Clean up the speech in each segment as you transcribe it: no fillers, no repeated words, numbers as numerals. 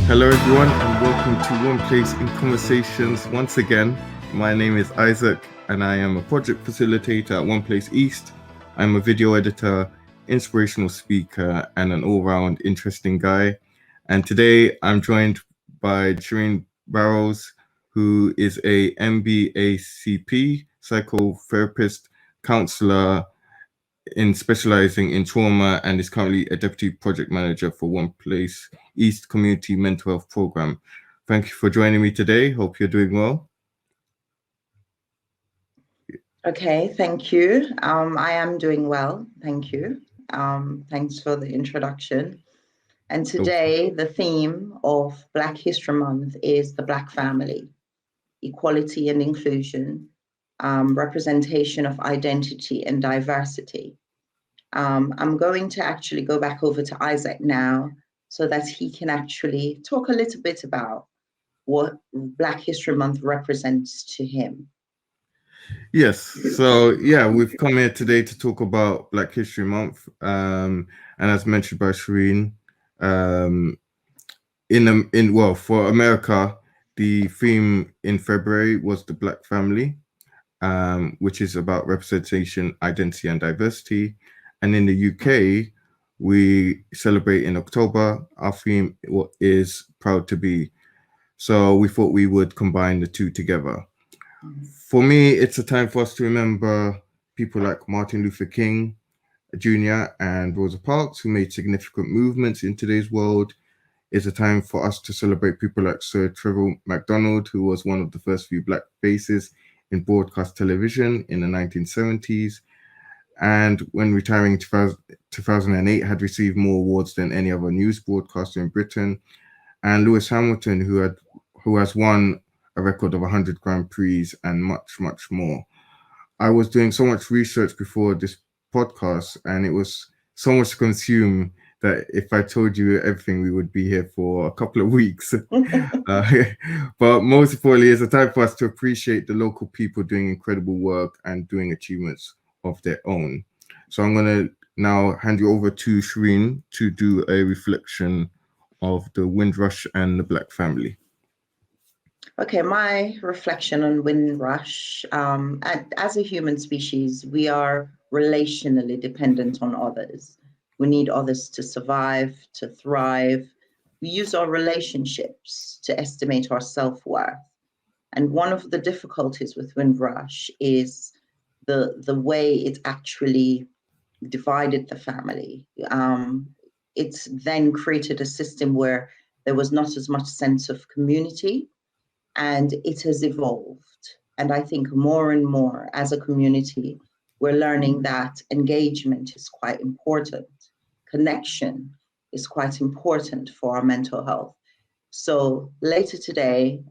Hello, everyone, and welcome to One Place in Conversations. Once again, my name is Isaac, and I am a project facilitator at One Place East. I'm a video editor, inspirational speaker, and an all-round interesting guy. And today, I'm joined by Shireen Barrows, who is a MBACP, psychotherapist, counselor, in specializing in trauma, and is currently a deputy project manager for One Place East Community Mental Health Program. Thank you for joining me today. Hope you're doing well. Okay, thank you. I am doing well, thank you. Thanks for the introduction. And today, the theme of Black History Month is the Black family, equality and inclusion, representation of identity and diversity. I'm going to actually go back over to Isaac now so that he can actually talk a little bit about what Black History Month represents to him. Yes, so yeah, we've come here today to talk about Black History Month, and as mentioned by Shireen, for America, the theme in February was the Black family, which is about representation, identity, and diversity. And in the UK, we celebrate in October. Our theme is Proud to Be. So we thought we would combine the two together. For me, it's a time for us to remember people like Martin Luther King Jr. and Rosa Parks, who made significant movements in today's world. It's a time for us to celebrate people like Sir Trevor MacDonald, who was one of the first few Black faces in broadcast television in the 1970s. And when retiring in 2008, had received more awards than any other news broadcaster in Britain. And Lewis Hamilton, who has won a record of 100 Grand Prix and much, much more. I was doing so much research before this podcast, and it was so much to consume that if I told you everything, we would be here for a couple of weeks. But most importantly, it's a time for us to appreciate the local people doing incredible work and doing achievements of their own. So I'm going to now hand you over to Shireen to do a reflection of the Windrush and the Black family. Okay, my reflection on Windrush. As a human species, we are relationally dependent on others. We need others to survive, to thrive. We use our relationships to estimate our self-worth. And one of the difficulties with Windrush is the way it actually divided the family. It's then created a system where there was not as much sense of community. And it has evolved. And I think more and more as a community, we're learning that engagement is quite important. Connection is quite important for our mental health. So later today,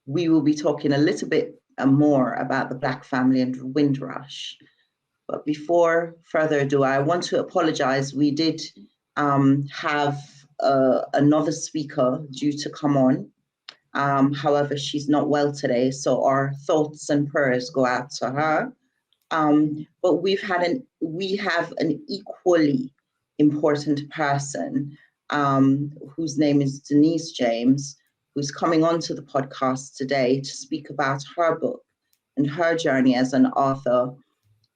we will be talking a little bit more about the Black family and Windrush. But before further ado, I want to apologize. We did have another speaker due to come on. However, she's not well today, so our thoughts and prayers go out to her. But we have an equally important person whose name is Denise James, who's coming onto the podcast today to speak about her book and her journey as an author,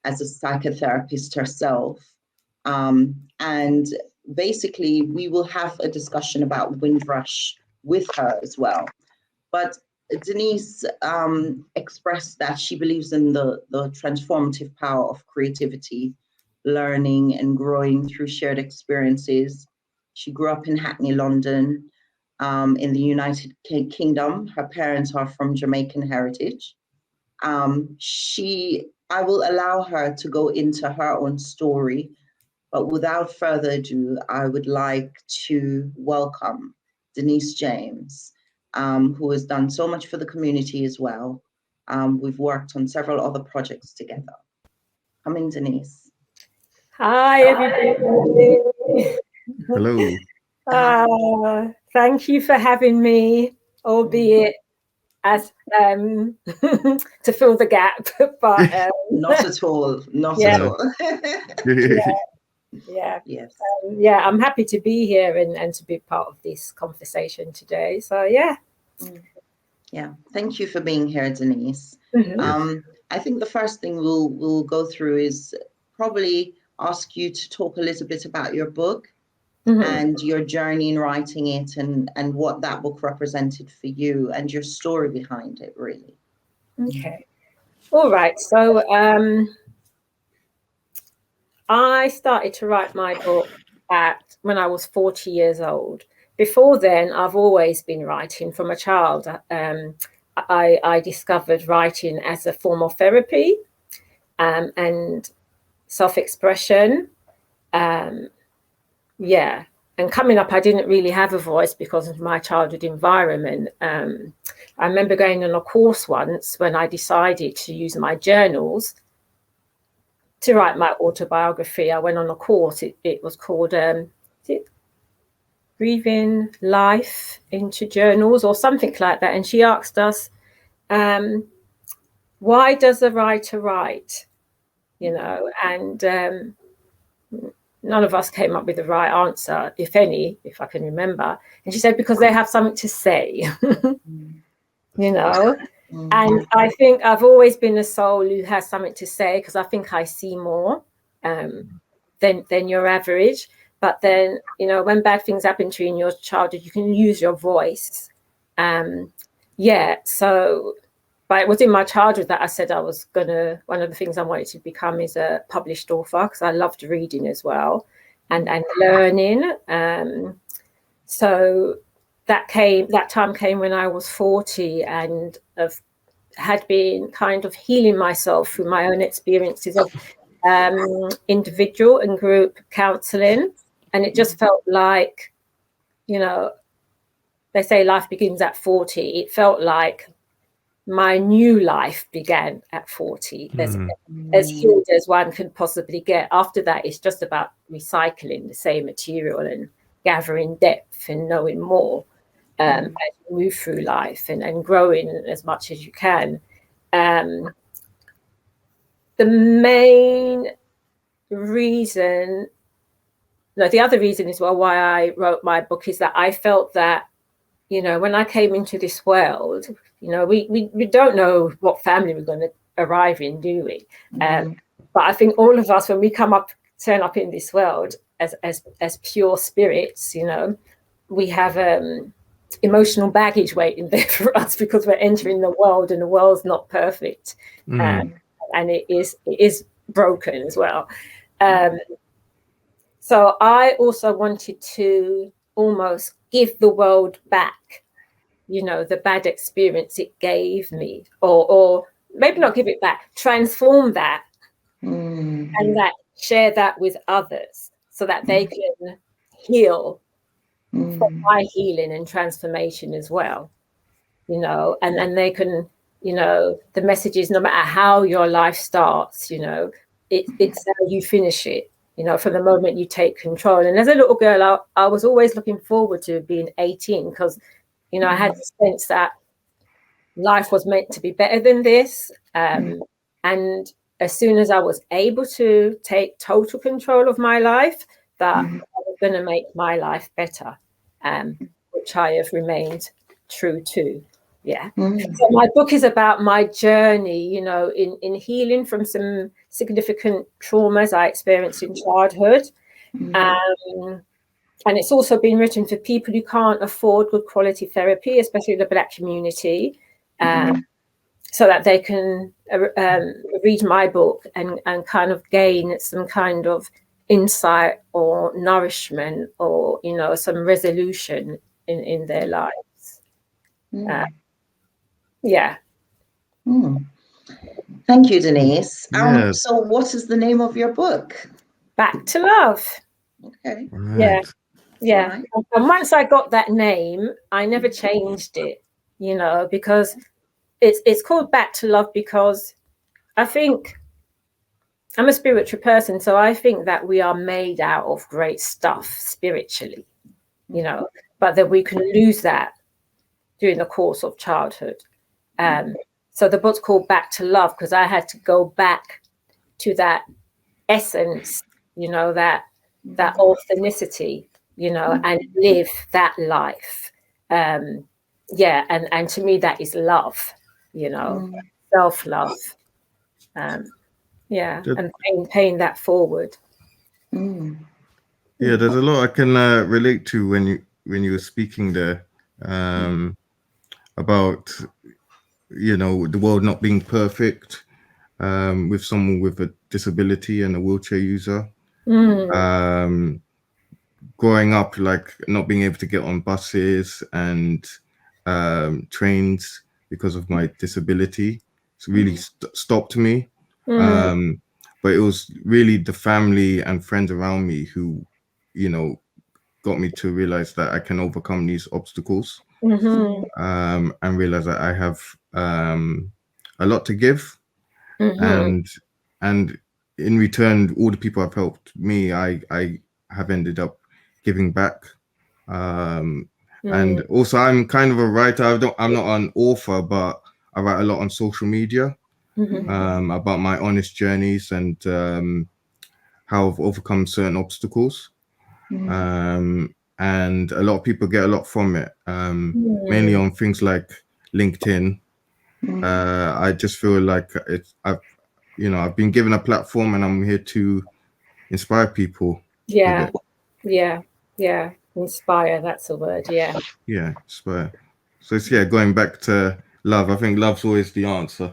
as a psychotherapist herself. And basically, we will have a discussion about Windrush with her as well. But Denise expressed that she believes in the transformative power of creativity, learning and growing through shared experiences. She grew up in Hackney, London, in the United Kingdom. Her parents are from Jamaican heritage. I will allow her to go into her own story, but without further ado, I would like to welcome Denise James, who has done so much for the community as well. We've worked on several other projects together. Come in, Denise. Hi, everybody. Hello. Thank you for having me, albeit as to fill the gap, but not at all. Not at all. Yeah. Yeah. Yes. Yeah, I'm happy to be here and to be part of this conversation today. So, yeah. Yeah. Thank you for being here, Denise. Mm-hmm. I think the first thing we'll go through is probably ask you to talk a little bit about your book and your journey in writing it, and what that book represented for you and your story behind it, really. Okay. All right. So I started to write my book when I was 40 years old. Before then, I've always been writing from a child. I discovered writing as a form of therapy and self-expression. Yeah. And coming up, I didn't really have a voice because of my childhood environment. I remember going on a course once when I decided to use my journals to write my autobiography. I went on a course. It was called Breathing Life into Journals or something like that. And she asked us, why does a writer write? And none of us came up with the right answer, if any, if I can remember. And she said, because they have something to say, And I think I've always been a soul who has something to say, because I think I see more than your average. But then, when bad things happen to you in your childhood, you can use your voice. But it was in my childhood that I said I was one of the things I wanted to become is a published author, because I loved reading as well and learning. So that time came when I was 40 and had been kind of healing myself through my own experiences of individual and group counseling. And it just felt like, they say life begins at 40. It felt like my new life began at 40, as healed as one can possibly get. After that, it's just about recycling the same material and gathering depth and knowing more as you move through life and growing as much as you can. The other reason as well why I wrote my book is that I felt that, when I came into this world, we don't know what family we're going to arrive in, do we? But I think all of us, when we turn up in this world as pure spirits, we have emotional baggage waiting there for us, because we're entering the world and the world's not perfect, and it is broken as well. So I also wanted to almost give the world back, the bad experience it gave me, or maybe not give it back, transform that and share that with others so that they can heal from my healing and transformation as well, and they can, the message is no matter how your life starts, it's how you finish it, from the moment you take control. And as a little girl, I was always looking forward to being 18, because, I had the sense that life was meant to be better than this. And as soon as I was able to take total control of my life, that I was going to make my life better, which I have remained true to. Yeah. So my book is about my journey, in healing from some significant traumas I experienced in childhood. And it's also been written for people who can't afford good quality therapy, especially the Black community, so that they can read my book and kind of gain some kind of insight or nourishment or, some resolution in their lives. Yeah. Thank you, Denise. Yes. So what is the name of your book? Back to Love. Okay. Right. Yeah. Right. And once I got that name, I never changed it, because it's called Back to Love, because I think I'm a spiritual person. So I think that we are made out of great stuff spiritually, but that we can lose that during the course of childhood. So the book's called Back to Love, because I had to go back to that essence, that that authenticity, you know, and live that life. Yeah, and to me that is love, you know, self-love. Yeah, and paying that forward. Yeah, there's a lot I can relate to when you were speaking there, about, you know, the world not being perfect, with someone with a disability and a wheelchair user. Growing up, like not being able to get on buses and trains because of my disability, it's really stopped me. But it was really the family and friends around me who, you know, got me to realize that I can overcome these obstacles, and realize that I have a lot to give, and in return, all the people have helped me, I have ended up giving back. And also, I'm kind of a writer. I'm not an author, but I write a lot on social media, about my honest journeys and how I've overcome certain obstacles. And a lot of people get a lot from it, mainly on things like LinkedIn. I just feel like I've been given a platform, and I'm here to inspire people. Yeah, yeah. Inspire, that's a word. Yeah. Yeah, inspire. So it's, going back to love. I think love's always the answer.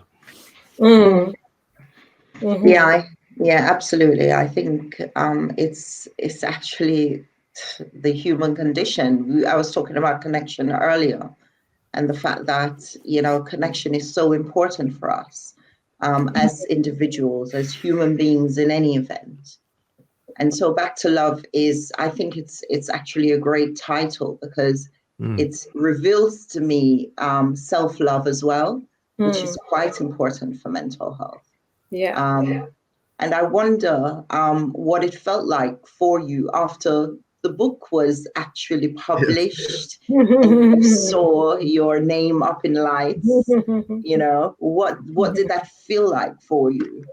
Yeah, absolutely. I think it's actually the human condition. I was talking about connection earlier, and the fact that, you know, connection is so important for us, as individuals, as human beings in any event. And so back to love is, I think it's actually a great title, because it reveals to me self-love as well, which is quite important for mental health. Yeah. And I wonder what it felt like for you after the book was actually published, and you saw your name up in lights. You know, what did that feel like for you?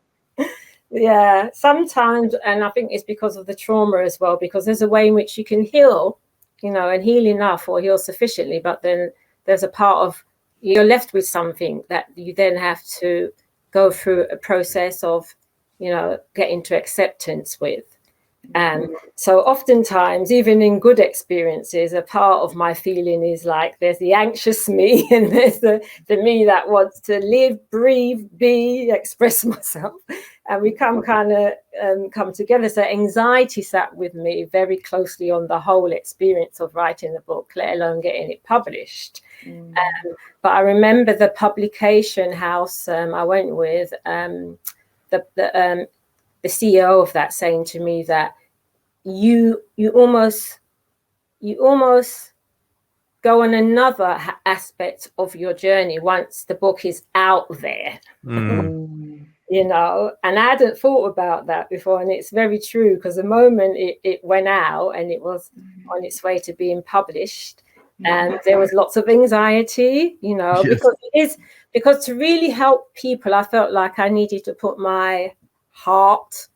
Yeah, sometimes, and I think it's because of the trauma as well, because there's a way in which you can heal, you know, and heal enough or heal sufficiently, but then there's a part of you're left with something that you then have to go through a process of, you know, getting to acceptance with. And so oftentimes, even in good experiences, a part of my feeling is like there's the anxious me and there's the me that wants to live, breathe, be, express myself. And we come together. So anxiety sat with me very closely on the whole experience of writing the book, let alone getting it published. But I remember the publication house I went with, the CEO of that saying to me that you almost go on another aspect of your journey once the book is out there. You know, and I hadn't thought about that before, and it's very true, because the moment it went out and it was on its way to being published, and there was lots of anxiety, you know, because to really help people, I felt like I needed to put my heart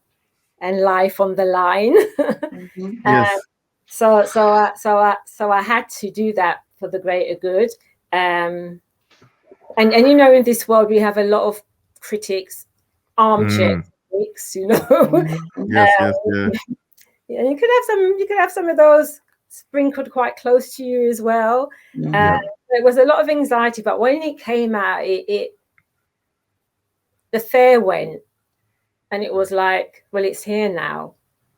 and life on the line. So I had to do that for the greater good. And you know, in this world we have a lot of critics, armchair critics, you know. Yeah. Yeah, you could have some of those sprinkled quite close to you as well. There was a lot of anxiety, but when it came out, the fair went, and it was like, well, it's here now.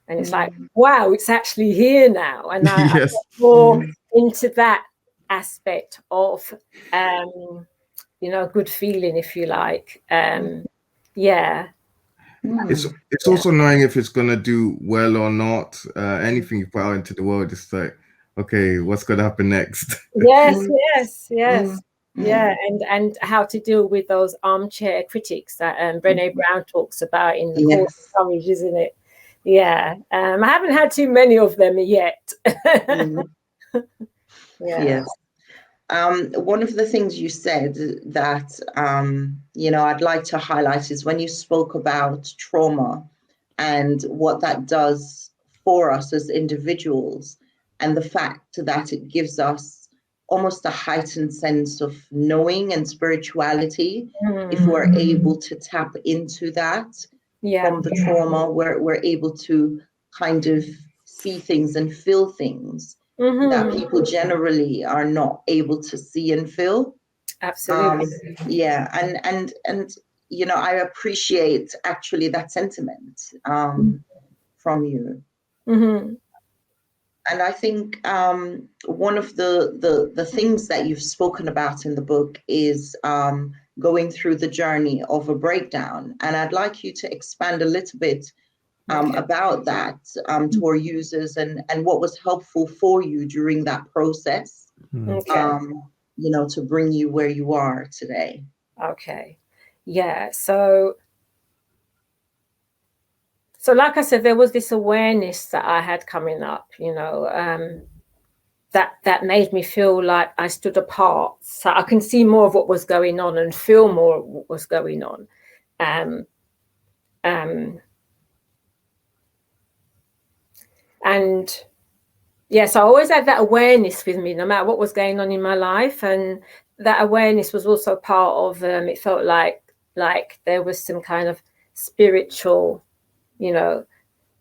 And it's like, wow, it's actually here now. And I got more into that aspect of, you know, good feeling, if you like. Yeah. It's also knowing if it's going to do well or not. Anything you put out into the world, it's like, okay, what's going to happen next? Yes. Yeah, and how to deal with those armchair critics that Brené Brown talks about in The Call to Courage, isn't it? Yeah, I haven't had too many of them yet. Yes. One of the things you said that, you know, I'd like to highlight is when you spoke about trauma and what that does for us as individuals, and the fact that it gives us almost a heightened sense of knowing and spirituality. If we're able to tap into that from the trauma, we're able to kind of see things and feel things that people generally are not able to see and feel. Absolutely. And you know, I appreciate actually that sentiment from you. And I think one of the things that you've spoken about in the book is going through the journey of a breakdown. And I'd like you to expand a little bit about that to our users, and what was helpful for you during that process, you know, to bring you where you are today. Okay. Yeah. So like I said, there was this awareness that I had coming up, you know, that made me feel like I stood apart. So I can see more of what was going on and feel more of what was going on. And yes, I always had that awareness with me, no matter what was going on in my life. And that awareness was also part of, it felt like there was some kind of spiritual, you know,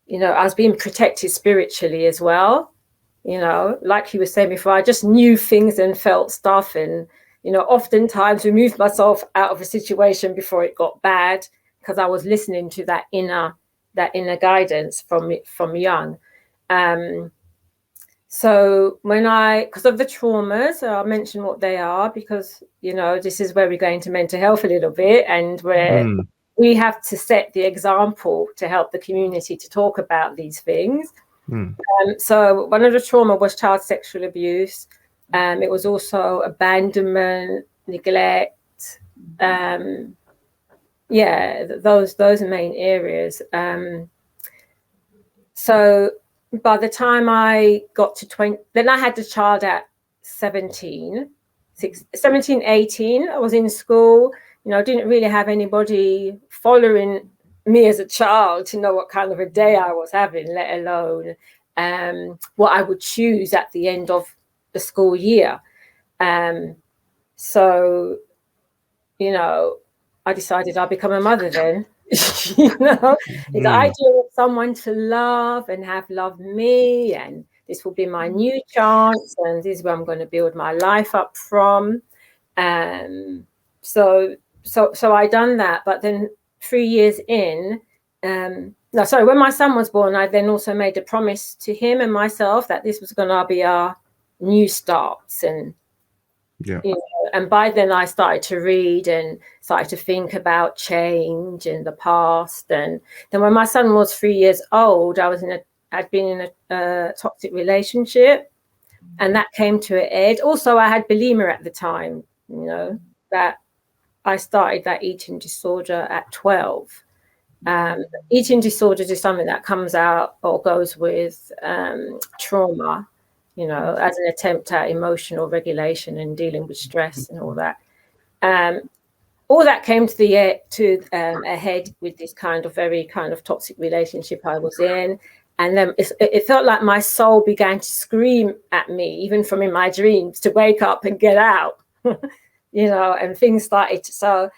I was being protected spiritually as well. You know, like you were saying before, I just knew things and felt stuff. And, you know, oftentimes removed myself out of a situation before it got bad, because I was listening to that inner guidance from young. So because of the traumas, I'll mention what they are, because, you know, this is where we go into mental health a little bit, and where we have to set the example to help the community to talk about these things. So one of the trauma was child sexual abuse. It was also abandonment, neglect. Those main areas. So by the time I got to 20, then I had the child at 17, 18. I was in school. You know, I didn't really have anybody following me as a child to know what kind of a day I was having, let alone what I would choose at the end of the school year. So, you know, I decided I'd become a mother then. You know, the idea of someone to love and have loved me, and this will be my new chance, and this is where I'm going to build my life up from. So I done that, but then 3 years in, when my son was born, I then also made a promise to him and myself that this was going to be our new starts. And you know, and by then I started to read and started to think about change in the past. And then when my son was 3 years old, I'd been in a toxic relationship, and that came to an end. Also, I had bulimia at the time, you know, that I started that eating disorder at 12. Eating disorders is something that comes out or goes with trauma, you know, as an attempt at emotional regulation and dealing with stress and all that. All that came to a head with this very toxic relationship I was in. And then it felt like my soul began to scream at me, even from in my dreams, to wake up and get out, you know, and things started. So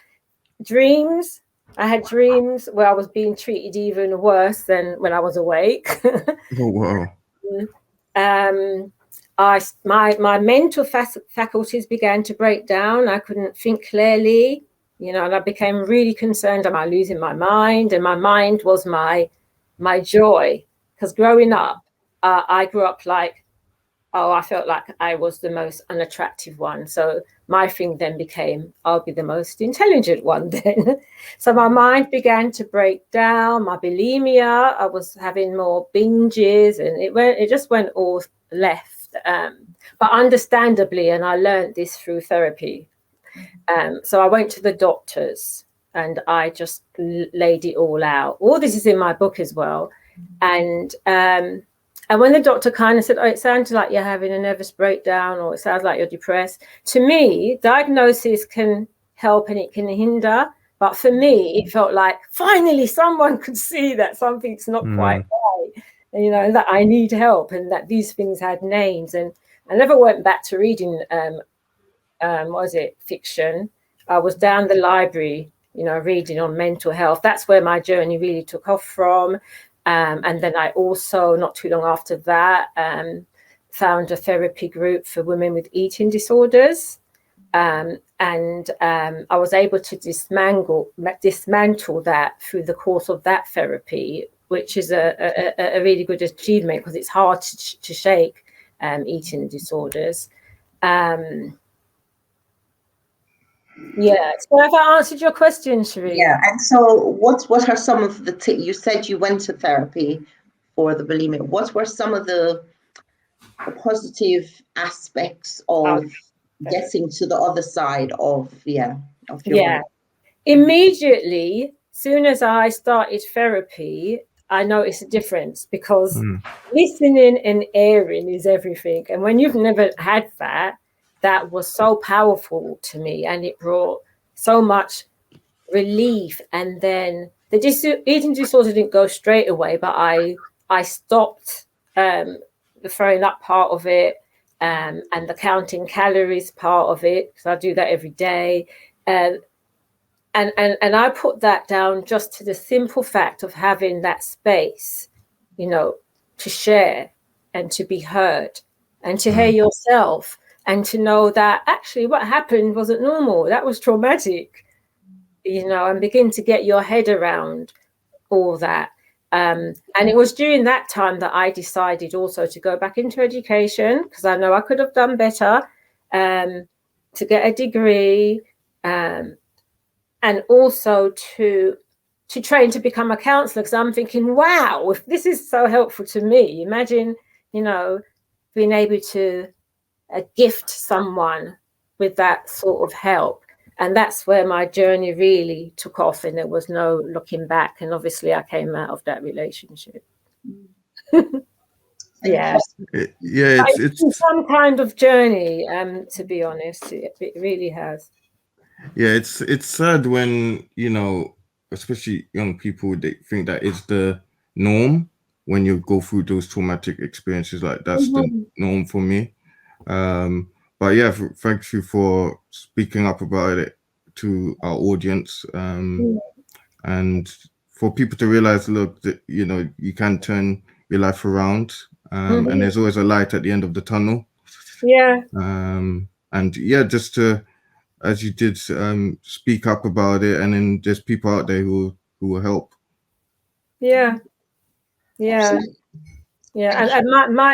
I had dreams where I was being treated even worse than when I was awake. Oh, wow. My mental faculties began to break down. I couldn't think clearly, you know, and I became really concerned. Am I losing my mind? And my mind was my joy, because growing up, I grew up I felt like I was the most unattractive one. So my thing then became, I'll be the most intelligent one then. So my mind began to break down. My bulimia, I was having more binges, and it just went all left. But understandably, and I learned this through therapy. So I went to the doctors and I just laid it all out. All this is in my book as well. And when the doctor kind of said, oh, it sounds like you're having a nervous breakdown, or it sounds like you're depressed. To me, diagnosis can help and it can hinder. But for me, it felt like finally someone could see that something's not quite right. you know, that I need help and that these things had names. And I never went back to reading, what was it, fiction. I was down the library, you know, reading on mental health. That's where my journey really took off from. And then I also, not too long after that, found a therapy group for women with eating disorders. And I was able to dismantle that through the course of that therapy, which is a really good achievement because it's hard to shake eating disorders. Yeah. So have I answered your question, Sheree? Yeah. And so what are some of the you said you went to therapy for the bulimia. What were some of the positive aspects of getting to the other side of your work? Immediately, soon as I started therapy, I noticed a difference because listening and airing is everything. And when you've never had that, that was so powerful to me, and it brought so much relief. And then the eating disorder didn't go straight away, but I stopped the throwing up part of it, and the counting calories part of it, because I do that every day. And I put that down just to the simple fact of having that space, you know, to share and to be heard and to hear yourself and to know that actually what happened wasn't normal. That was traumatic, you know, and begin to get your head around all that. And it was during that time that I decided also to go back into education, because I know I could have done better, to get a degree, and also to train to become a counselor, because I'm thinking, wow, if this is so helpful to me, imagine, you know, being able to gift someone with that sort of help. And that's where my journey really took off, and there was no looking back. And obviously I came out of that relationship. It's some kind of journey, to be honest. It really has. Yeah, it's sad when, you know, especially young people, they think that it's the norm when you go through those traumatic experiences. Like that's the norm for me. But yeah, thank you for speaking up about it to our audience, and for people to realize, look, that, you know, you can turn your life around, and there's always a light at the end of the tunnel. Yeah. And yeah, just to, as you did, speak up about it, and then there's people out there who will help. Yeah. And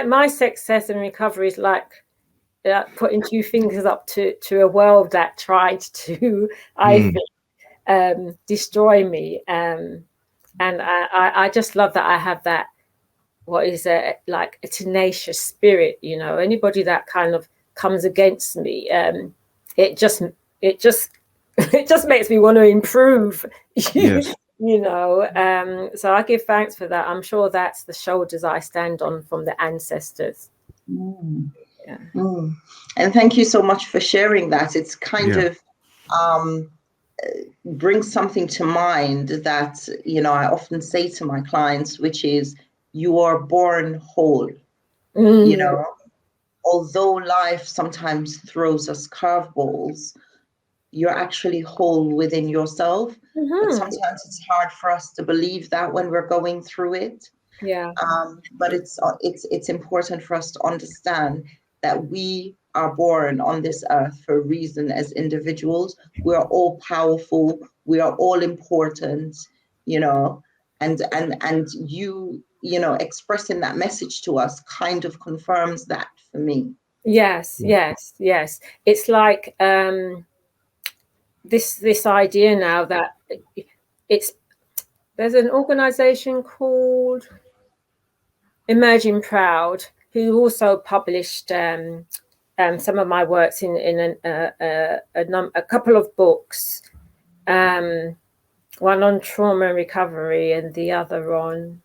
my success and recovery is like putting two fingers up to a world that tried to, I think, destroy me. And I just love that I have that, what is like a tenacious spirit, you know. Anybody that kind of comes against me, it just makes me want to improve. Yes. You know, so I give thanks for that. I'm sure that's the shoulders I stand on from the ancestors. Yeah. And thank you so much for sharing that. It's kind of brings something to mind that, you know, I often say to my clients, which is, you are born whole. You know, although life sometimes throws us curveballs, you're actually whole within yourself. But sometimes it's hard for us to believe that when we're going through it. Yeah. But it's important for us to understand that we are born on this earth for a reason as individuals. We are all powerful. We are all important, you know, and you know, expressing that message to us kind of confirms that for me. Yes. It's like this idea now that there's an organization called Emerging Proud, who also published some of my works in a couple of books, one on trauma and recovery and the other on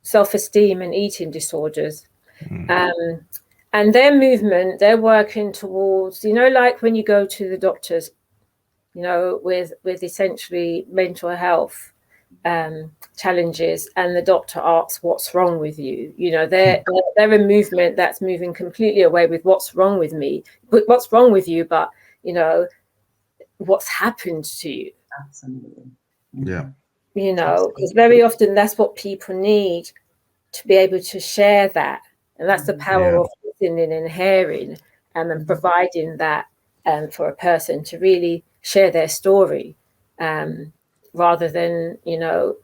self-esteem and eating disorders. And their movement, they're working towards, you know, like when you go to the doctors, you know, with essentially mental health, challenges, and the doctor asks, "What's wrong with you?" You know, they're a movement that's moving completely away with "What's wrong with me?" But what's wrong with you? But you know, what's happened to you? Absolutely. Yeah. You know, because very often that's what people need, to be able to share that, and that's the power of listening and hearing, and providing that for a person to really share their story, rather than, you know,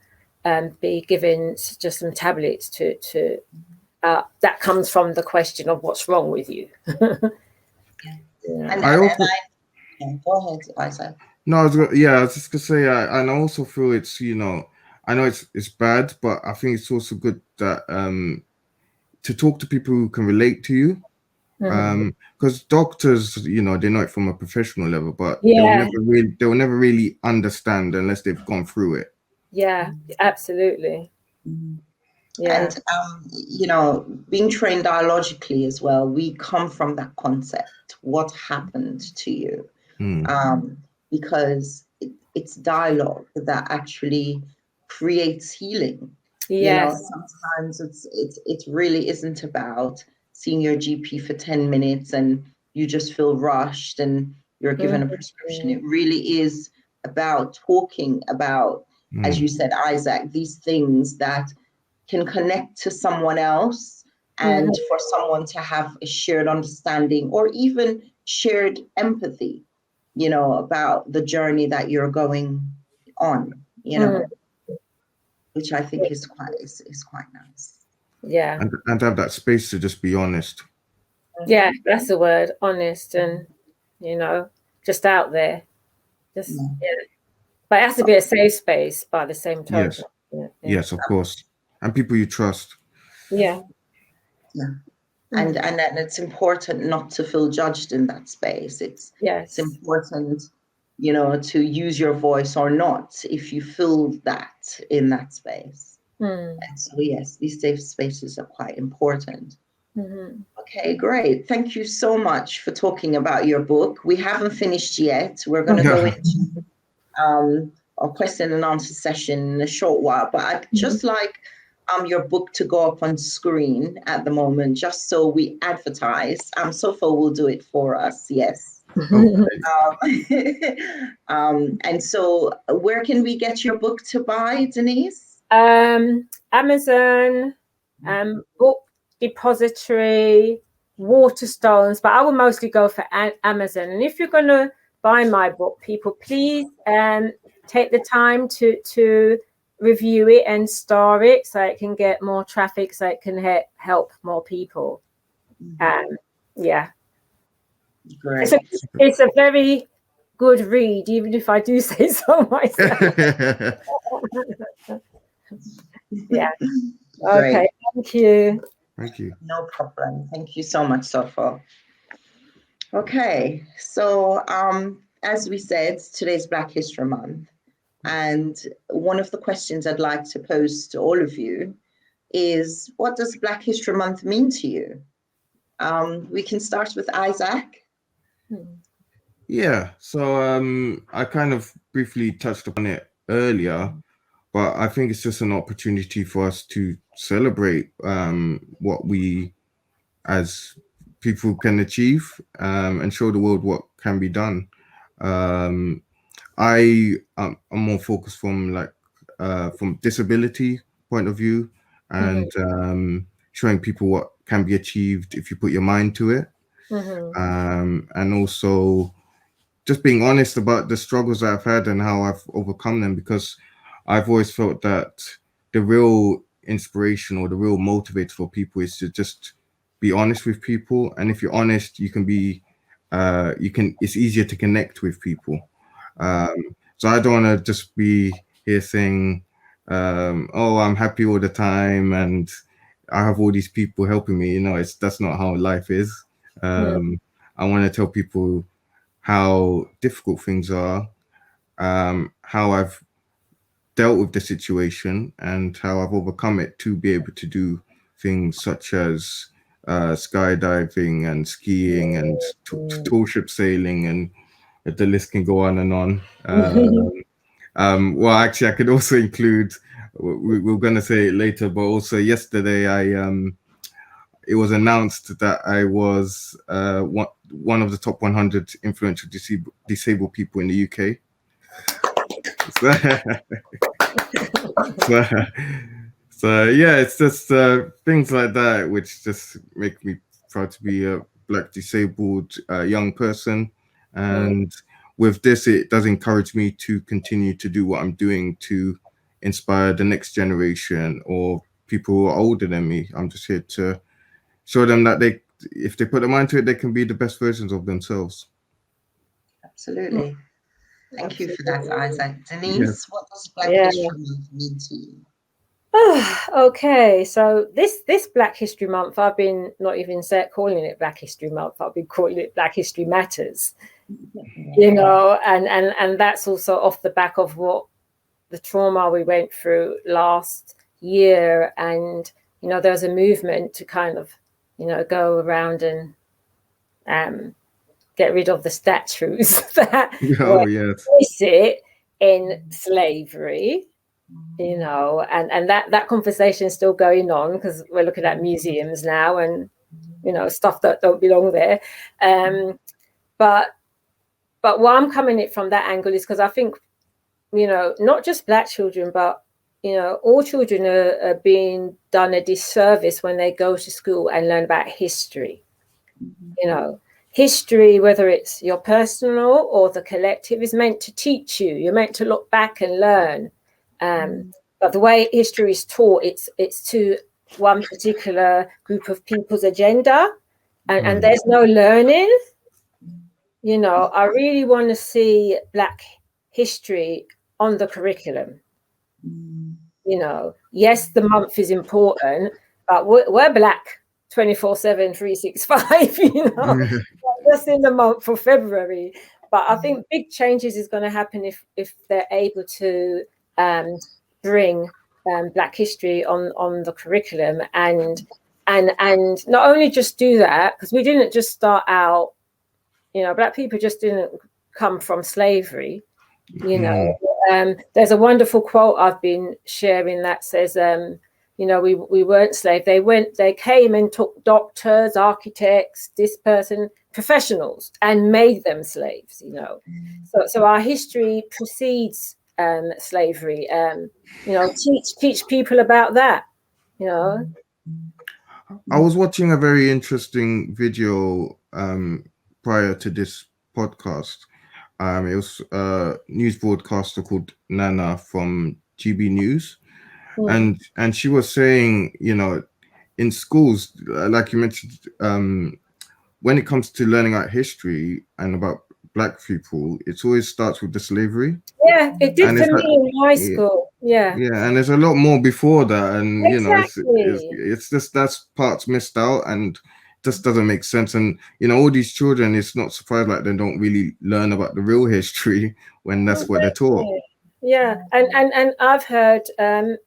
be given just some tablets to that comes from the question of what's wrong with you. And I also, go ahead, Isaac. no, I was just gonna say, and I also feel it's, you know, I know it's bad, but I think it's also good that to talk to people who can relate to you. Because doctors, you know, they know it from a professional level, but they'll never really understand unless they've gone through it. Yeah, absolutely. Yeah. And you know, being trained dialogically as well, we come from that concept. What happened to you? Because it's dialogue that actually creates healing. Yes. You know, sometimes it really isn't about seeing your GP for 10 minutes and you just feel rushed and you're given a prescription. It really is about talking about, as you said, Isaac, these things that can connect to someone else, and for someone to have a shared understanding or even shared empathy, you know, about the journey that you're going on, you know, which I think is quite nice. Yeah. And have that space to just be honest. Yeah, that's the word, honest, and, you know, just out there. Just But it has to be a safe space by the same token. Yes, of course. And people you trust. And it's important not to feel judged in that space. It's important, you know, to use your voice or not if you feel that in that space. And so yes, these safe spaces are quite important. Okay, great. Thank you so much for talking about your book. We haven't finished yet. We're going to go into our question and answer session in a short while, but I'd just like your book to go up on screen at the moment, just so we advertise. Sofa will do it for us, yes. And so where can we get your book to buy, Denise? Amazon, Book Depository, Waterstones, but I will mostly go for Amazon. And if you're going to buy my book, people, please take the time to review it and star it so it can get more traffic, so it can help more people. Yeah. Great. It's a very good read, even if I do say so myself. Yeah. Great. Okay. Thank you. Thank you. No problem. Thank you so much, Sofa. Okay. So, as we said, today's Black History Month. And one of the questions I'd like to pose to all of you is, what does Black History Month mean to you? We can start with Isaac. Yeah, so I kind of briefly touched upon it earlier, but I think it's just an opportunity for us to celebrate what we as people can achieve and show the world what can be done. I'm more focused from from disability point of view, and showing people what can be achieved if you put your mind to it, and also just being honest about the struggles I've had and how I've overcome them, because I've always felt that the real inspiration or the real motivator for people is to just be honest with people. And if you're honest, you can be, it's easier to connect with people. So I don't want to just be here saying, oh, I'm happy all the time and I have all these people helping me. You know, that's not how life is. I want to tell people how difficult things are, how I've dealt with the situation and how I've overcome it to be able to do things such as skydiving and skiing and tall ship sailing, and the list can go on and on. Well, actually, I could also include. We're going to say it later, but also yesterday, it was announced that I was one of the top 100 influential disabled people in the UK. So yeah, it's just things like that which just make me proud to be a Black disabled young person. And with this, it does encourage me to continue to do what I'm doing to inspire the next generation or people who are older than me. I'm just here to show them that if they put their mind to it, they can be the best versions of themselves. Absolutely. Thank you for that, Isaac. Denise, Yes. what does Black History Month mean to you? Okay, so this Black History Month, I've been not even calling it Black History Month. I've been calling it Black History Matters. You know, and that's also off the back of what the trauma we went through last year, and you know, there's a movement to kind of, you know, go around and get rid of the statues that sit in slavery. You know, and that conversation is still going on because we're looking at museums now and, you know, stuff that don't belong there. But why I'm coming it from that angle is because I think, you know, not just Black children, but, you know, all children are being done a disservice when they go to school and learn about history. You know, history, whether it's your personal or the collective, is meant to teach you. You're meant to look back and learn. But the way history is taught, it's to one particular group of people's agenda, and there's no learning. You know, I really want to see Black history on the curriculum. You know, yes, the month is important, but we're Black 24/7, 365. You know, just in the month for February. But I think big changes is going to happen if they're able to bring Black history on the curriculum and not only just do that, because we didn't just start out, you know, Black people just didn't come from slavery. You know, there's a wonderful quote I've been sharing that says, you know, we weren't slaves. They came and took doctors, architects, professionals, and made them slaves. You know, so our history precedes slavery. You know, teach people about that. You know, I was watching a very interesting video prior to this podcast. It was a news broadcaster called Nana from GB News, and she was saying, you know, in schools, like you mentioned, when it comes to learning about history and about Black people, it always starts with the slavery. Yeah, it did for me in high school. Yeah, and there's a lot more before that, and exactly. You know, it's just that's parts missed out and just doesn't make sense. And you know, all these children, it's not surprised like they don't really learn about the real history when that's what they're taught. Yeah, and I've heard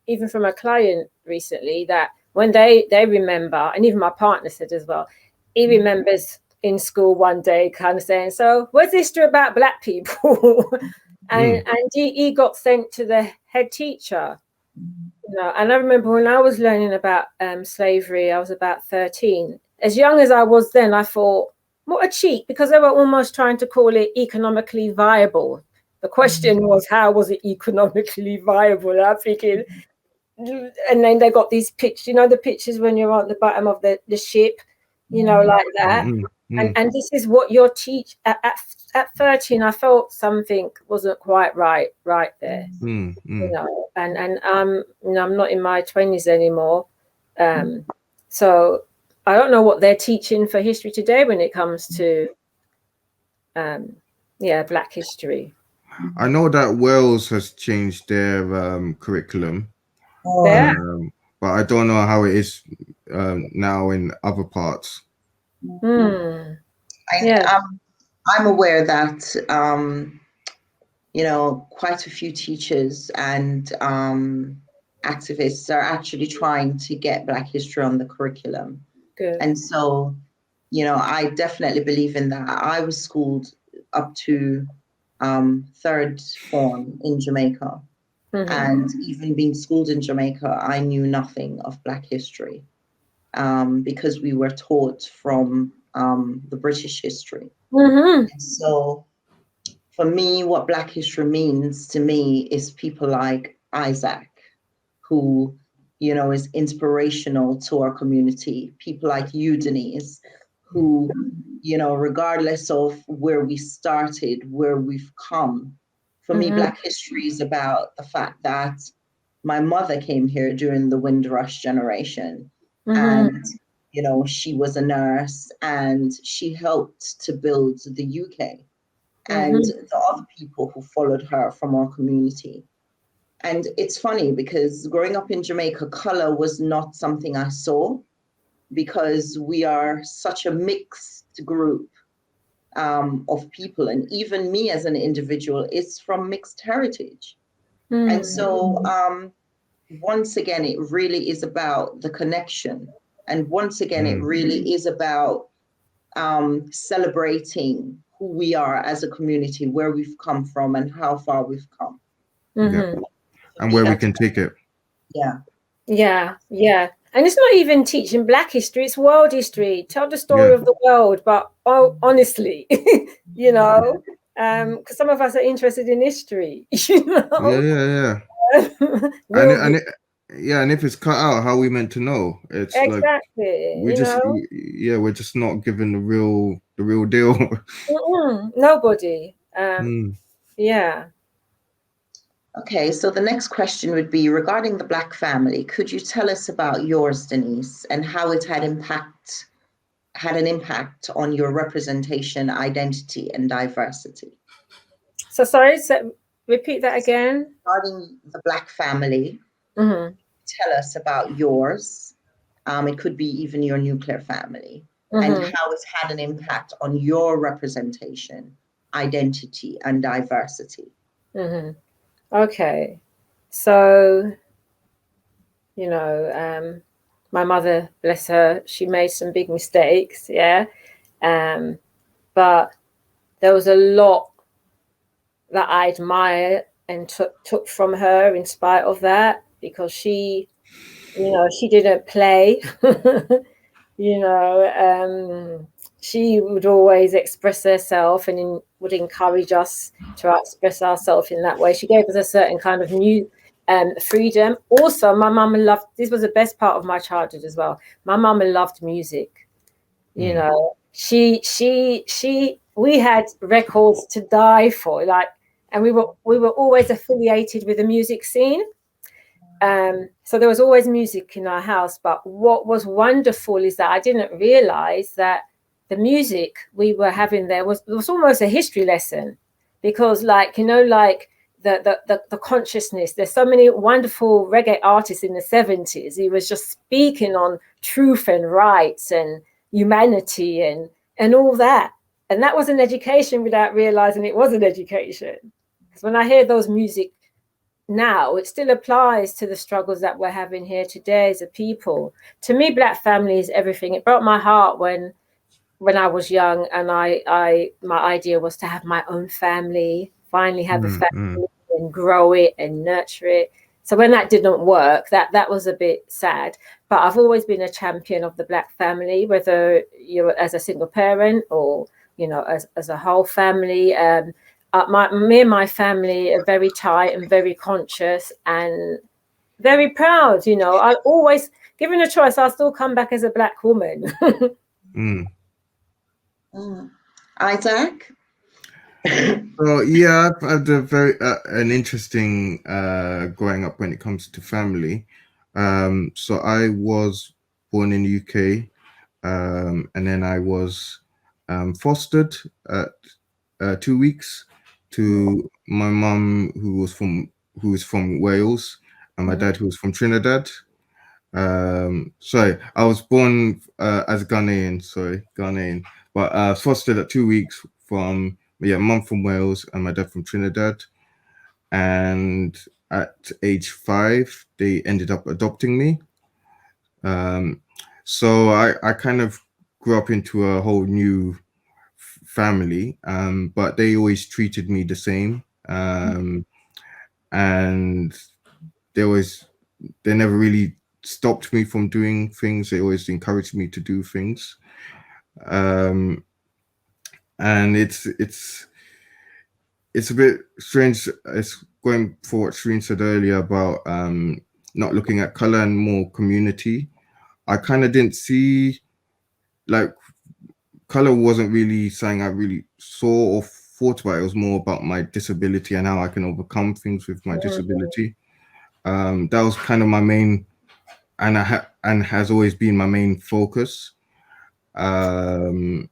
even from a client recently that when they remember, and even my partner said as well, he remembers in school one day kind of saying, so what's history about Black people? and he got sent to the head teacher. You know, and I remember when I was learning about slavery, I was about 13. As young as I was then, I thought, what a cheat, because they were almost trying to call it economically viable. The question was, how was it economically viable? And I'm thinking, and then they got these pictures, you know, the pictures when you're on the bottom of the ship, you know, like that. And this is what you're teach at 13. I felt something wasn't quite right there. You know, and you know, I'm not in my 20s anymore. So I don't know what they're teaching for history today when it comes to Black history. I know that Wales has changed their curriculum, but I don't know how it is now in other parts. I'm aware that you know, quite a few teachers and activists are actually trying to get Black history on the curriculum. Good. And so, you know, I definitely believe in that. I was schooled up to third form in Jamaica. And even being schooled in Jamaica, I knew nothing of Black history because we were taught from the British history. So for me, what Black history means to me is people like Isaac, who, you know, is inspirational to our community. People like you, Denise, who, you know, regardless of where we started, where we've come, for me, Black history is about the fact that my mother came here during the Windrush generation. And, you know, she was a nurse and she helped to build the UK and the other people who followed her from our community. And it's funny because growing up in Jamaica, color was not something I saw because we are such a mixed group of people. And even me as an individual is from mixed heritage. And so once again, it really is about the connection. And once again, it really is about celebrating who we are as a community, where we've come from and how far we've come. Yeah. And where we can take it. Yeah. And it's not even teaching Black history, it's world history. Tell the story of the world, but honestly, you know, because some of us are interested in history, you know. And if it's cut out, how are we meant to know? It's exactly, we're just not given the real deal. Nobody. Yeah. Okay, so the next question would be regarding the Black family. Could you tell us about yours, Denise, and how it had an impact on your representation, identity, and diversity? So sorry, repeat that again. Regarding the Black family, tell us about yours. It could be even your nuclear family, and how it's had an impact on your representation, identity, and diversity. Okay, so, you know, my mother, bless her, she made some big mistakes, but there was a lot that I admire and took from her in spite of that, because she, you know, she didn't play, you know, she would always express herself and would encourage us to express ourselves in that way. She gave us a certain kind of new freedom. Also, my mum loved, this was the best part of my childhood as well. My mum loved music. You know, we had records to die for, like, and we were always affiliated with the music scene. So there was always music in our house. But what was wonderful is that I didn't realize that the music we were having there was almost a history lesson, because, like, you know, like the consciousness, there's so many wonderful reggae artists in the 70s. He was just speaking on truth and rights and humanity and all that. And that was an education without realizing it was an education. Because when I hear those music now, it still applies to the struggles that we're having here today as a people. To me, Black family is everything. It broke my heart when I was young, and my idea was to have my own family, finally have a family and grow it and nurture it. So when that didn't work, that was a bit sad. But I've always been a champion of the Black family, whether you're as a single parent or, you know, as a whole family. Me and my family are very tight and very conscious and very proud. You know, I always, given a choice, I'll still come back as a Black woman. Isaac? So yeah, I've had a very an interesting growing up when it comes to family. So I was born in the UK, and then I was fostered at 2 weeks to my mum, who is from Wales, and my dad, who was from Trinidad. Sorry, I was born as Ghanaian, but fostered at 2 weeks from mum from Wales and my dad from Trinidad. And at age 5, they ended up adopting me. So I kind of grew up into a whole new family, but they always treated me the same. And they never really stopped me from doing things. They always encouraged me to do things. And it's a bit strange. It's going for what Shereen said earlier about not looking at color and more community. I kind of didn't see, like, color wasn't really something I really saw or thought about. It was more about my disability and how I can overcome things with my disability. That was kind of my main, and has always been my main focus. And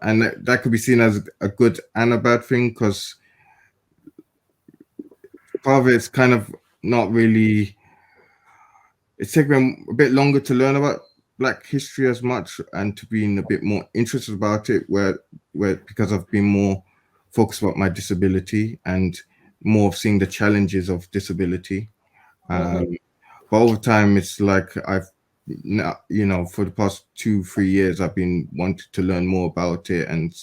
that could be seen as a good and a bad thing, because part of it's kind of not really, it's taken a bit longer to learn about Black history as much and to being a bit more interested about it, where because I've been more focused about my disability and more of seeing the challenges of disability. But over time, it's like I've, you know, for the past 2-3 years, I've been wanting to learn more about it, and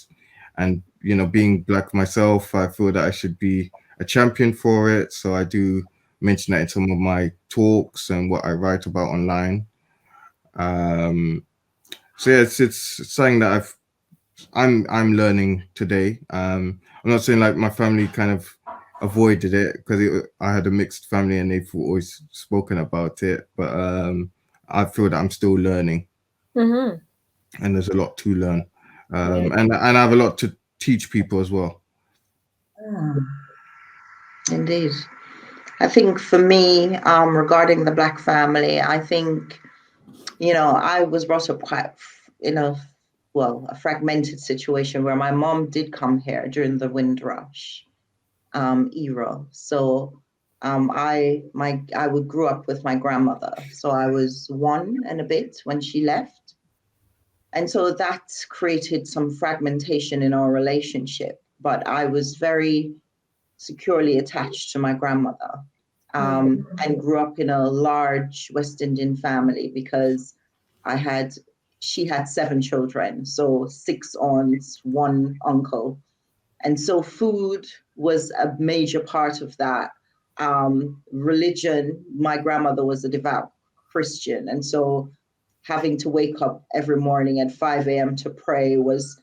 you know, being Black myself, I feel that I should be a champion for it. So I do mention that in some of my talks and what I write about online. So yeah, it's something that I'm learning today. I'm not saying like my family kind of avoided it, because I had a mixed family and they've always spoken about it, but I feel that I'm still learning, and there's a lot to learn, and I have a lot to teach people as well. Indeed. I think for me, regarding the Black family, I think, you know, I was brought up quite in a fragmented situation where my mom did come here during the Windrush era. So I grew up with my grandmother. So I was 1 and a bit when she left. And so that created some fragmentation in our relationship. But I was very securely attached to my grandmother, and grew up in a large West Indian family, because she had 7 children, so 6 aunts, 1 uncle. And so food was a major part of that. Religion, my grandmother was a devout Christian. And so having to wake up every morning at 5 a.m. to pray was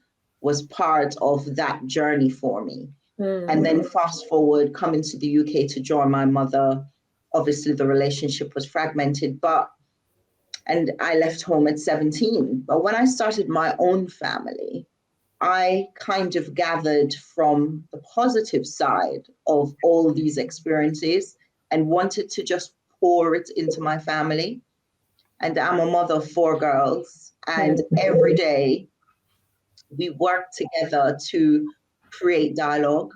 part of that journey for me. And then fast forward, coming to the UK to join my mother, obviously the relationship was fragmented, and I left home at 17. But when I started my own family, I kind of gathered from the positive side of all these experiences and wanted to just pour it into my family. And I'm a mother of 4 girls, and every day we work together to create dialogue,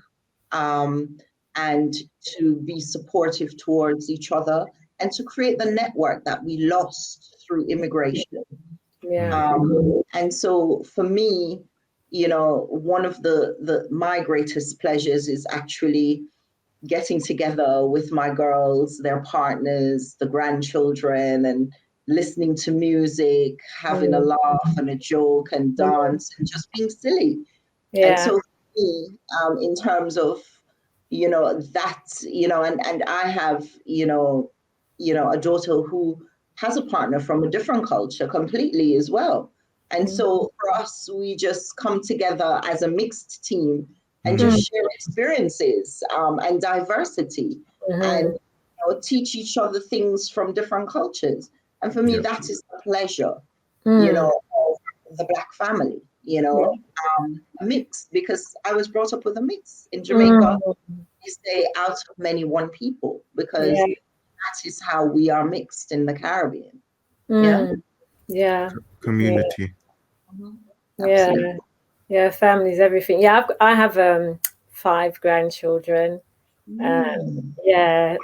and to be supportive towards each other, and to create the network that we lost through immigration. And so for me, you know, one of my greatest pleasures is actually getting together with my girls, their partners, the grandchildren, and listening to music, having a laugh and a joke and dance and just being silly. And so for me, in terms of, you know, that, you know, and I have, you know, a daughter who has a partner from a different culture completely as well. And so for us, we just come together as a mixed team and just share experiences, and diversity, and, you know, teach each other things from different cultures. And for me, that is the pleasure, you know, of the Black family, you know, mixed, because I was brought up with a mix. In Jamaica, we say out of many, one people, because that is how we are mixed in the Caribbean. Community. Family's everything. I have 5 grandchildren. They're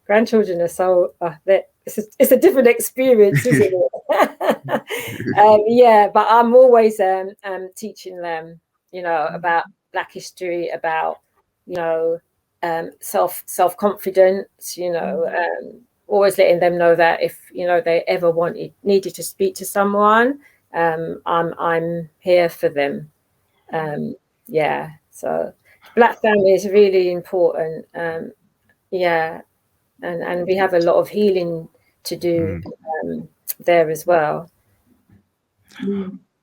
grandchildren are so it's a different experience, isn't it? But I'm always teaching them, you know, about Black history, about, you know, self-confidence, you know, always letting them know that if, you know, they ever needed to speak to someone, I'm here for them. Yeah, so Black family is really important. Yeah, and we have a lot of healing to do there as well.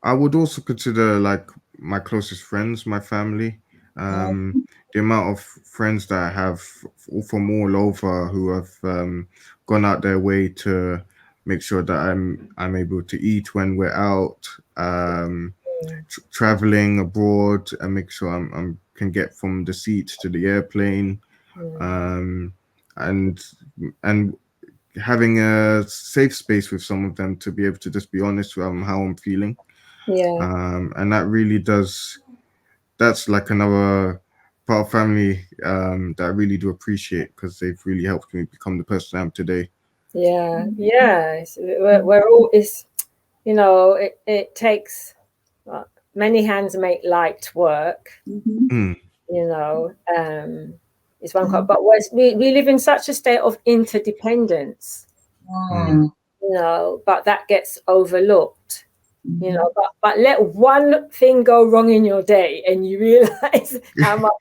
I would also consider like my closest friends, my family. The amount of friends that I have from all over who have gone out their way to make sure that I'm able to eat when we're out, traveling abroad, and make sure I'm can get from the seat to the airplane, and and having a safe space with some of them to be able to just be honest with how I'm feeling. Yeah, And that really that's like another part of family that I really do appreciate, because they've really helped me become the person I am today. yeah. We're all is, you know, it takes many hands make light work. Mm, You know, is one part, but we live in such a state of interdependence. mm. You know, but that gets overlooked. You know, but let one thing go wrong in your day and you realize how much,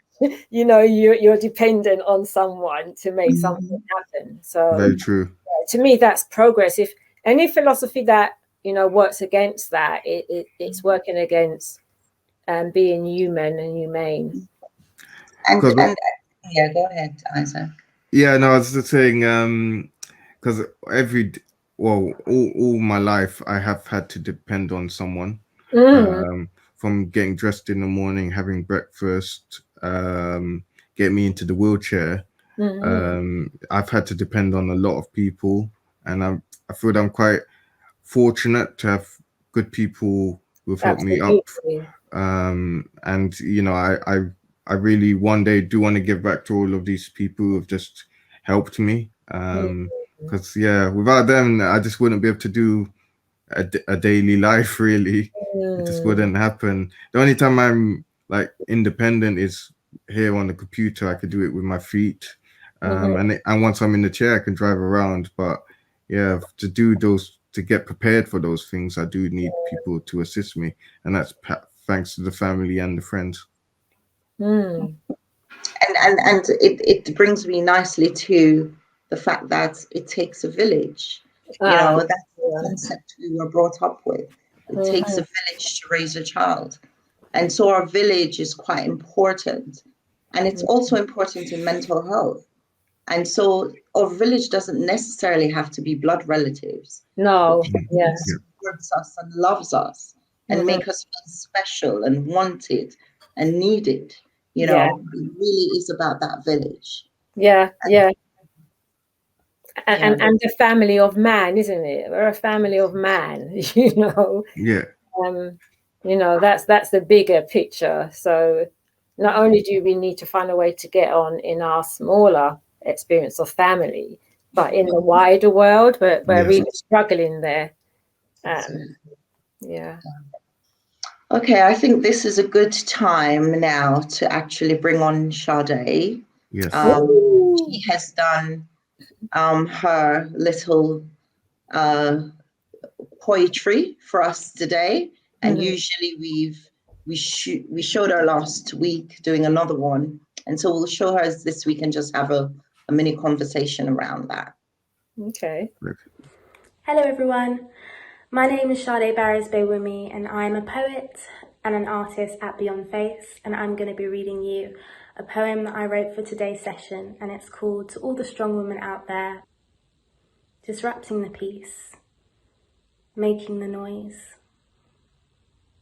you know, you're dependent on someone to make something happen. So Very true. to me, that's progress. If any philosophy that, you know, works against that, it's working against being human and humane. And Because yeah, go ahead, Isa. yeah, no, I was just saying, because all my life I have had to depend on someone. From getting dressed in the morning, having breakfast, get me into the wheelchair. I've had to depend on a lot of people, and I feel that I'm quite fortunate to have good people who've helped me up. Absolutely. And you know, I really one day do want to give back to all of these people who have just helped me. Because yeah, without them, I just wouldn't be able to do a daily life. Really, it just wouldn't happen. The only time I'm like independent is here on the computer. I could do it with my feet, and once I'm in the chair, I can drive around. But yeah, to get prepared for those things, I do need people to assist me, and that's thanks to the family and the friends. And it brings me nicely to the fact that it takes a village. You know, that's the concept we were brought up with. It takes a village to raise a child. And so our village is quite important. And it's also important in mental health. And so our village doesn't necessarily have to be blood relatives. No, But people yeah. who supports us and loves us and make us feel special and wanted and needed. You know, it really is about that village. Yeah. Yeah. And the family of man, isn't it? We're a family of man, you know. Yeah. You know, that's the bigger picture. So not only do we need to find a way to get on in our smaller experience of family, but in the wider world, we're really struggling there. Yeah. Okay, I think this is a good time now to actually bring on Sade. Yes. She has done her little poetry for us today, and usually we showed her last week doing another one, and so we'll show her this week and just have a mini conversation around that. Okay. Hello everyone, my name is Sade Barrisbay-Wumi and I'm a poet and an artist at Beyond Face, and I'm going to be reading you a poem that I wrote for today's session, and it's called To All the Strong Women Out There. Disrupting the peace, making the noise.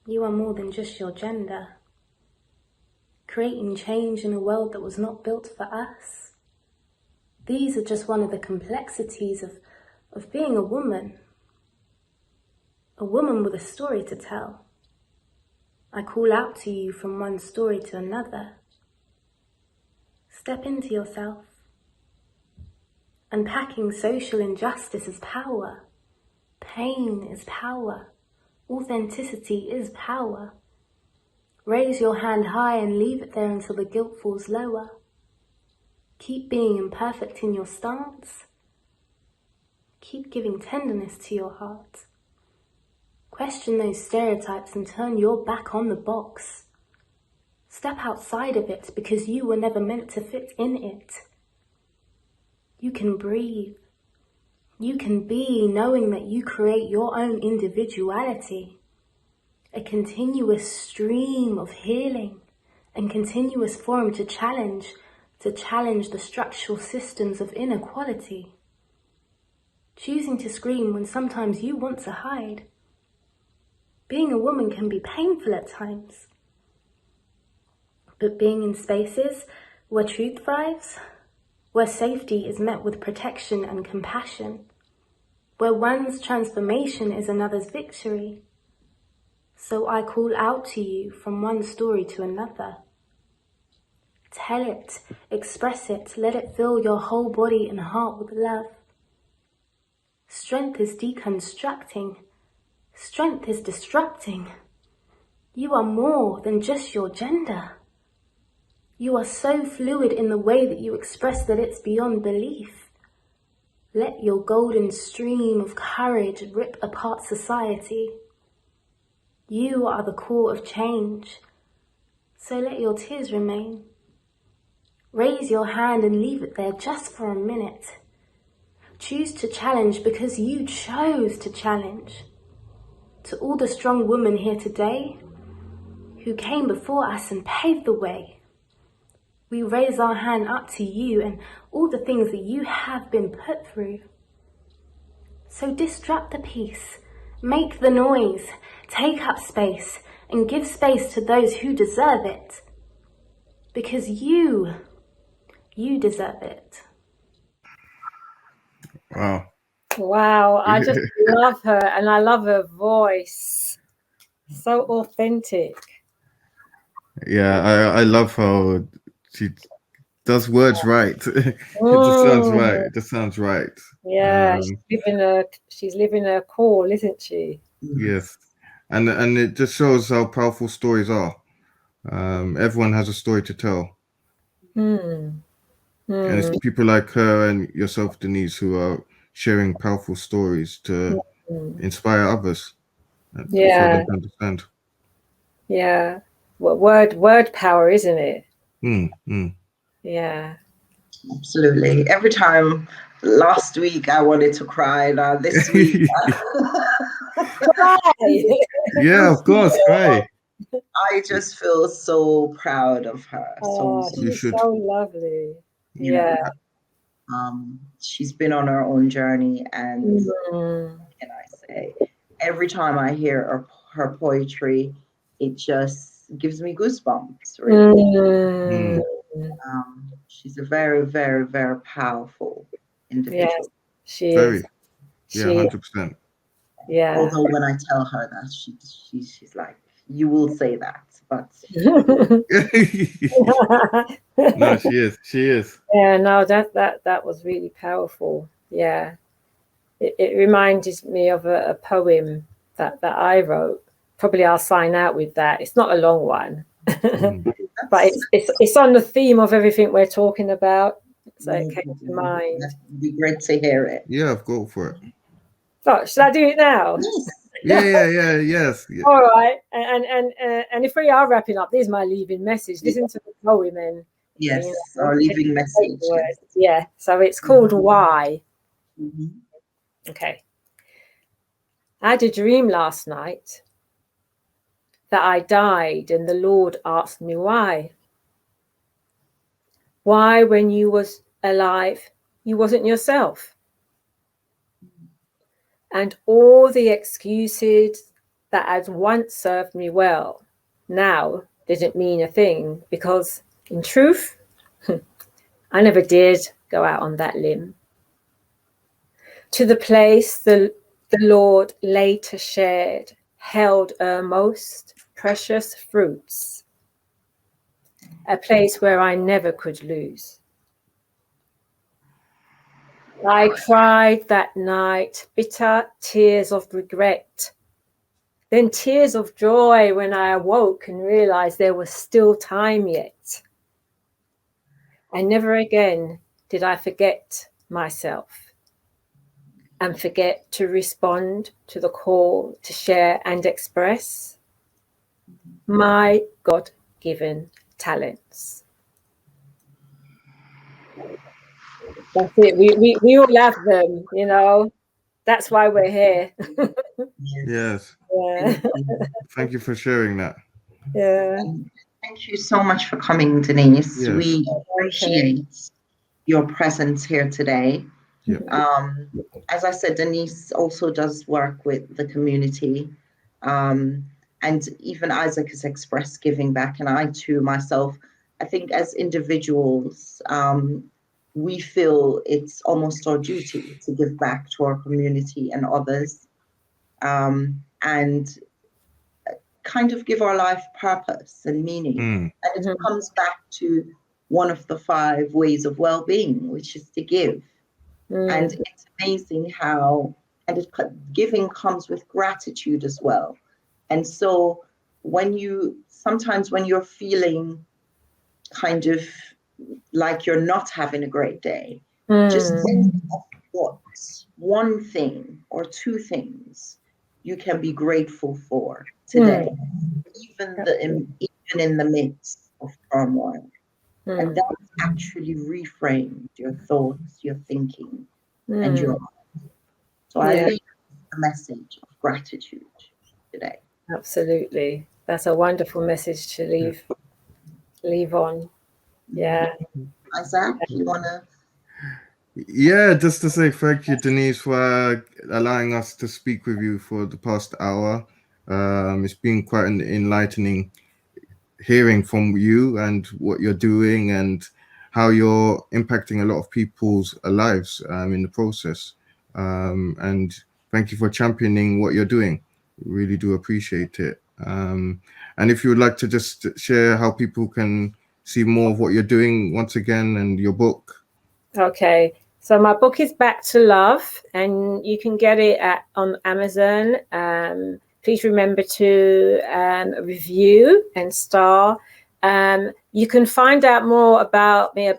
You are more than just your gender. Creating change in a world that was not built for us. These are just one of the complexities of being a woman. A woman with a story to tell. I call out to you from one story to another. Step into yourself. Unpacking social injustice is power. Pain is power. Authenticity is power. Raise your hand high and leave it there until the guilt falls lower. Keep being imperfect in your stance. Keep giving tenderness to your heart. Question those stereotypes and turn your back on the box. Step outside of it because you were never meant to fit in it. You can breathe. You can be, knowing that you create your own individuality. A continuous stream of healing and continuous forum to challenge the structural systems of inequality. Choosing to scream when sometimes you want to hide. Being a woman can be painful at times. But being in spaces where truth thrives, where safety is met with protection and compassion, where one's transformation is another's victory. So I call out to you from one story to another. Tell it, express it, let it fill your whole body and heart with love. Strength is deconstructing. Strength is disrupting. You are more than just your gender. You are so fluid in the way that you express that it's beyond belief. Let your golden stream of courage rip apart society. You are the core of change, so let your tears remain. Raise your hand and leave it there just for a minute. Choose to challenge because you chose to challenge. To all the strong women here today who came before us and paved the way, we raise our hand up to you and all the things that you have been put through. So disrupt the peace, make the noise, take up space, and give space to those who deserve it. Because you deserve it. Wow. Wow, I just love her, and I love her voice. So authentic. Yeah, I love how she does words right. It just sounds right. It just sounds right. Yeah, she's living her call, isn't she? Yes, and it just shows how powerful stories are. Everyone has a story to tell, and it's people like her and yourself, Denise, who are sharing powerful stories to inspire others. So they can understand. Yeah. Well, word power, isn't it? Yeah. Absolutely. Every time last week I wanted to cry, now this week. Yeah, of course, right. I just feel so proud of her. Oh, she's so lovely. Yeah. She's been on her own journey, and what can I say? Every time I hear her poetry, it just gives me goosebumps, really. She's a very, very, very powerful individual. Yes, she Very. is. Yeah, 100%. Yeah. Although when I tell her that, she's like, you will say that, but no, she is. Yeah, no, that was really powerful. Yeah. It reminded me of a poem that I wrote. Probably I'll sign out with that. It's not a long one. But it's on the theme of everything we're talking about. So it came to mind. It'd be great to hear it. Yeah, go for it. So should I do it now? Yes. Yeah. All right. And if we are wrapping up, this is my leaving message. Listen to the poem and our leaving message. Yeah. So it's called Why. Okay. I had a dream last night that I died, and the Lord asked me why. Why, when you was alive, you wasn't yourself? And all the excuses that had once served me well now didn't mean a thing, because in truth, I never did go out on that limb. To the place the Lord later shared held her most precious fruits, a place where I never could lose. I cried that night, bitter tears of regret, then tears of joy when I awoke and realized there was still time yet. And never again did I forget myself. and forget to respond to the call to share and express my God-given talents. That's it. We all have them, you know. That's why we're here. Yes. Yeah. Thank you for sharing that. Yeah. Thank you so much for coming, Denise. Yes. We appreciate your presence here today. Yeah. As I said, Denise also does work with the community. And even Isaac has expressed giving back, and I too myself, I think as individuals, we feel it's almost our duty to give back to our community and others, and kind of give our life purpose and meaning. And it comes back to one of the 5 ways of well-being, which is to give. And it's amazing how, and giving comes with gratitude as well. And so sometimes when you're feeling kind of like you're not having a great day, just think of what one thing or 2 things you can be grateful for today, even in the midst of turmoil. And that's actually reframed your thoughts, your thinking, and your life. So I leave a message of gratitude today. Absolutely. That's a wonderful message to leave on. Yeah. Isaac, you want to? Yeah, just to say thank you, Denise, for allowing us to speak with you for the past hour. It's been quite an enlightening hearing from you and what you're doing and how you're impacting a lot of people's lives in the process. And thank you for championing what you're doing. Really do appreciate it. And if you would like to just share how people can see more of what you're doing once again and your book. Okay. So my book is Back to Love, and you can get it on Amazon. Please remember to review and star. You can find out more about me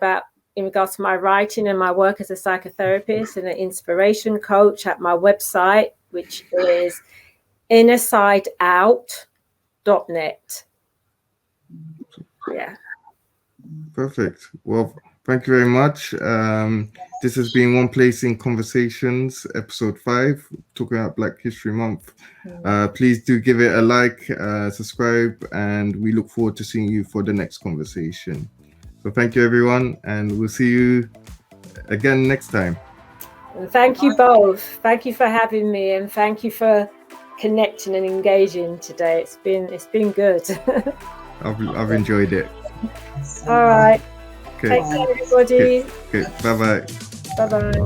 in regards to my writing and my work as a psychotherapist and an inspiration coach at my website, which is innersideout.net. Yeah. Perfect. Well, thank you very much. This has been One Place in Conversations, episode 5, talking about Black History Month. Please do give it a like, subscribe, and we look forward to seeing you for the next conversation. So thank you, everyone, and we'll see you again next time. And thank you both. Thank you for having me, and thank you for connecting and engaging today. It's been good. I've enjoyed it. All right. Okay. Take care, everybody. Okay. Bye-bye. Bye-bye.